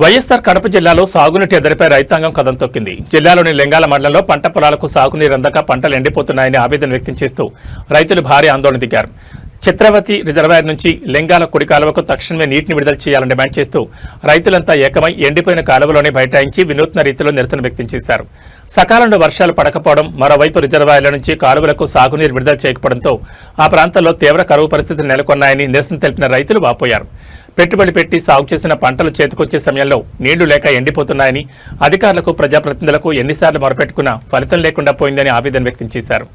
వైఎస్ఆర్ కడప జిల్లాలో సాగునీటి ఎద్దడిపై రైతాంగం కదం తొక్కింది. జిల్లాలోని లింగాల మండలంలో పంట పొలాలకు సాగునీరు అందక పంటలు ఎండిపోతున్నాయని ఆవేదన వ్యక్తం చేస్తూ రైతులు భారీ ఆందోళన దిగారు. చిత్రావతి రిజర్వాయర్ నుంచి లింగాల కుడి కాలువకు తక్షణమే నీటిని విడుదల చేయాలని డిమాండ్ చేస్తూ రైతులంతా ఏకమై ఎండిపోయిన కాలువలోనే బైఠాయించి వినూత్న రీతిలో నిరసన వ్యక్తం చేశారు. సకాలంలో వర్షాలు పడకపోవడం, మరోవైపు రిజర్వాయర్ల నుంచి కాలువలకు సాగునీరు విడుదల చేయకపోవడంతో ఆ ప్రాంతాల్లో తీవ్ర కరువు పరిస్థితులు నెలకొన్నాయని నిరసన తెలిపిన రైతులు వాపోయారు. పెట్టుబడి పెట్టి సాగు చేసిన పంటలు చేతికొచ్చే సమయంలో నీళ్లు లేక ఎండిపోతున్నాయని, అధికారులకు ప్రజాప్రతినిధులకు ఎన్నిసార్లు మొరపెట్టుకున్నా ఫలితం లేకుండా పోయిందని ఆవేదన వ్యక్తం చేశారు.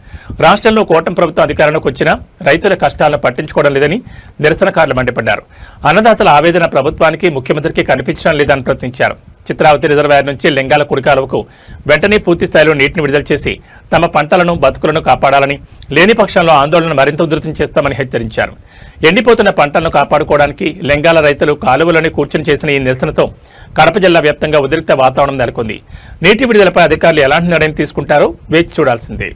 రాష్ట్రంలో కూటమి ప్రభుత్వం అధికారంలోకి వచ్చినా రైతుల కష్టాలను పట్టించుకోవడం లేదని నిరసనకారులు మండిపడ్డారు. అన్నదాతల ఆవేదన ప్రభుత్వానికి, ముఖ్యమంత్రికి కనిపించడం లేదని ప్రశ్నించారు. చిత్రావతి రిజర్వాయర్ నుంచి లింగాల కుడికాలువకు వెంటనే పూర్తి స్థాయిలో నీటిని విడుదల చేసి తమ పంటలను, బతుకులను కాపాడాలని, లేని పక్షంలో ఆందోళన మరింత ఉధృతం చేస్తామని హెచ్చరించారు. ఎండిపోతున్న పంటలను కాపాడుకోవడానికి లింగాల రైతులు కాలువలోనే కూర్చుని చేసిన ఈ నిరసనతో కడప జిల్లా వ్యాప్తంగా ఉద్రిక్త వాతావరణం నెలకొంది. నీటి విడుదలపై అధికారులు ఎలాంటి నిర్ణయం తీసుకుంటారో వేచి చూడాల్సిందే.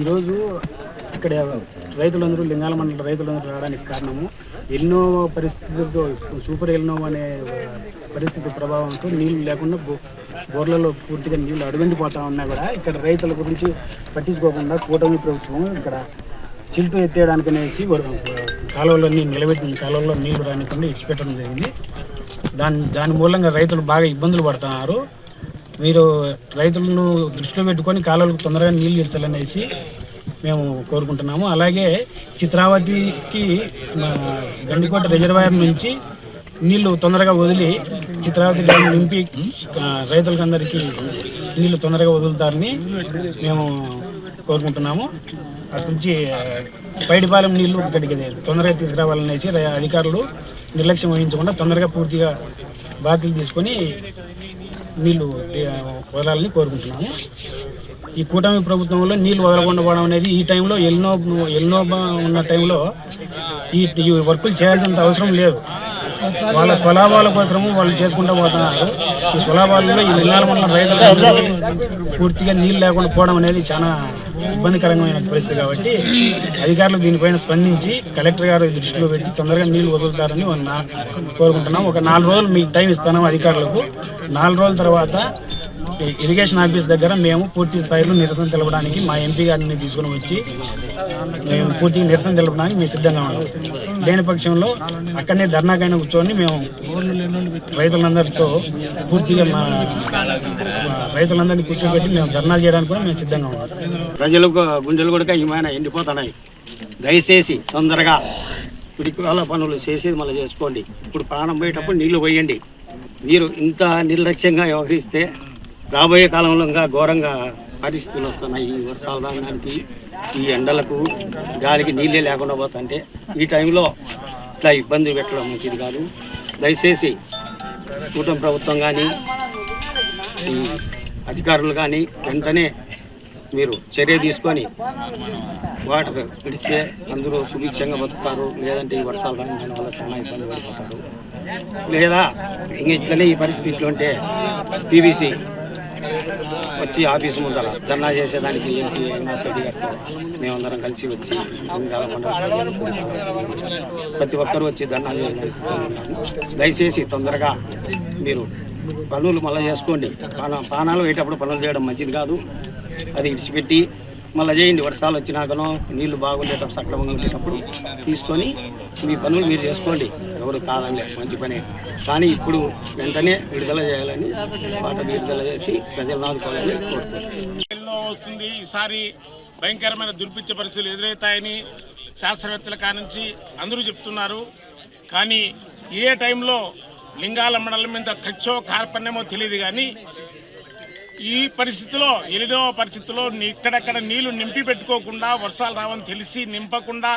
ఈరోజు ఇక్కడ రైతులందరూ లింగాల మండల రైతులందరూ రావడానికి కారణము ఎన్నో పరిస్థితులతో సూపర్ ఎల్నో అనే పరిస్థితి ప్రభావంతో నీళ్లు లేకుండా బోర్లలో పూర్తిగా నీళ్లు అడుగంటిపోతా ఉన్నా కూడా ఇక్కడ రైతుల గురించి పట్టించుకోకుండా కూటమి ప్రభుత్వం ఇక్కడ చిల్టు ఎత్తేయడానికి అనేసి కాలువలన్నీ నిలబెట్టిన కాలువల్లో నీళ్లు రానికుండా ఇచ్చిపెట్టడం జరిగింది. దాని మూలంగా రైతులు బాగా ఇబ్బందులు పడుతున్నారు. మీరు రైతులను దృష్టిలో పెట్టుకొని కాలువలకు తొందరగా నీళ్లు ఇచ్చాలనేసి మేము కోరుకుంటున్నాము. అలాగే చిత్రావతికి గండికోట రిజర్వాయర్ నుంచి నీళ్లు తొందరగా వదిలి చిత్రావతి డ్యామ్ నింపి రైతులకందరికీ నీళ్లు తొందరగా వదులుతారని మేము కోరుకుంటున్నాము. అటు నుంచి పైడిపాలెం నీళ్లు ఇక్కడికి తొందరగా తీసుకురావాలనేసి అధికారులు నిర్లక్ష్యం వహించకుండా తొందరగా పూర్తిగా బాధ్యతలు తీసుకొని నీళ్లు వదలాలని కోరుకుంటున్నాము. ఈ కూటమి ప్రభుత్వంలో నీళ్లు వదలకుండా పోవడం అనేది ఈ టైంలో ఎన్నో ఉన్న టైంలో ఈ వర్కులు చేయాల్సినంత అవసరం లేదు. వాళ్ళ స్వలాభాల కోసము వాళ్ళు చేసుకుంటూ పోతున్నారు. ఈ స్వలాభాలలో ఈ లింగాల మండలం రైతులు పూర్తిగా నీళ్ళు లేకుండా పోవడం అనేది చాలా ఇబ్బందికరమైన పరిస్థితి. కాబట్టి అధికారులు దీనిపైన స్పందించి కలెక్టర్ గారు దృష్టిలో పెట్టి తొందరగా నీళ్లు వదులుతారని కోరుకుంటున్నాం. ఒక 4 రోజులు మీకు టైం ఇస్తున్నాం అధికారులకు. 4 రోజుల తర్వాత ఇరిగేషన్ ఆఫీస్ దగ్గర మేము పూర్తి స్థాయిలో నిరసన తెలపడానికి మా ఎంపీ గారిని తీసుకుని వచ్చి మేము పూర్తిగా నిరసన తెలపడానికి మేము సిద్ధంగా ఉన్నాం. లేని పక్షంలో అక్కడనే ధర్నాకైనా కూర్చొని మేము రైతులందరితో పూర్తిగా రైతులందరినీ కూర్చోబెట్టి మేము ధర్నాలు చేయడానికి కూడా మేము సిద్ధంగా ఉన్నాం. ప్రజలకు గుండెలు కూడా ఏమైనా ఎండిపోతున్నాయి. దయచేసి తొందరగా పిడికాల పనులు చేసేది మళ్ళీ చేసుకోండి. ఇప్పుడు ప్రాణం పోయేటప్పుడు నీళ్లు పోయండి. మీరు ఇంత నిర్లక్ష్యంగా వ్యవహరిస్తే రాబోయే కాలంలో ఇంకా ఘోరంగా పరిస్థితులు వస్తున్నాయి. ఈ వర్షాలు రావడానికి, ఈ ఎండలకు, గాలికి నీళ్ళే లేకుండా పోతుంటే ఈ టైంలో ఇట్లా ఇబ్బంది పెట్టడం మంచిది కాదు. దయచేసి కూటమి ప్రభుత్వం కానీ, ఈ అధికారులు కానీ వెంటనే మీరు చర్య తీసుకొని వాటర్ విడిస్తే అందరూ సుభిక్షంగా బతుకుతారు. లేదంటే ఈ వర్షాలు రాని వల్ల చాలా ఇబ్బంది పడిపోతారు. లేదా ఇట్లనే ఈ పరిస్థితిలో ఉంటే పీవీసీ వచ్చి ఆఫీసు ముందర ధర్నా చేసేదానికి ఎంపీ యూనివర్సిటీ గారితో మేమందరం కలిసి వచ్చి ప్రతి ఒక్కరూ వచ్చి ధర్నా చేస్తున్నాము. దయచేసి తొందరగా మీరు పనులు మళ్ళీ చేసుకోండి. పానాలు వేయటప్పుడు పనులు చేయడం మంచిది కాదు. అది ఇడిచిపెట్టి మళ్ళీ చేయండి. వర్షాలు వచ్చినాకనో నీళ్లు బాగుండేటప్పుడు సక్రమంగా ఉండేటప్పుడు తీసుకొని మీ పనులు మీరు చేసుకోండి. ఎవరు కాదండి, మంచి పనే. కానీ ఇప్పుడు వెంటనే విడుదల చేయాలని, వాటర్ విడుదల చేసి ప్రజలను ఆదుకోవాలని కోరుకుంటున్నాను. వస్తుంది ఈసారి భయంకరమైన దుర్భిక్ష పరిస్థితులు ఎదురవుతాయని శాస్త్రవేత్తల కానుంచి అందరూ చెప్తున్నారు. కానీ ఏ టైంలో లింగాల మండలం మీద ఖర్చో కార్పణ్యమో తెలియదు. కానీ ఈ పరిస్థితిలో ఎలినో పరిస్థితుల్లో ఇక్కడక్కడ నీళ్లు నింపి పెట్టుకోకుండా వర్షాలు రావని తెలిసి నింపకుండా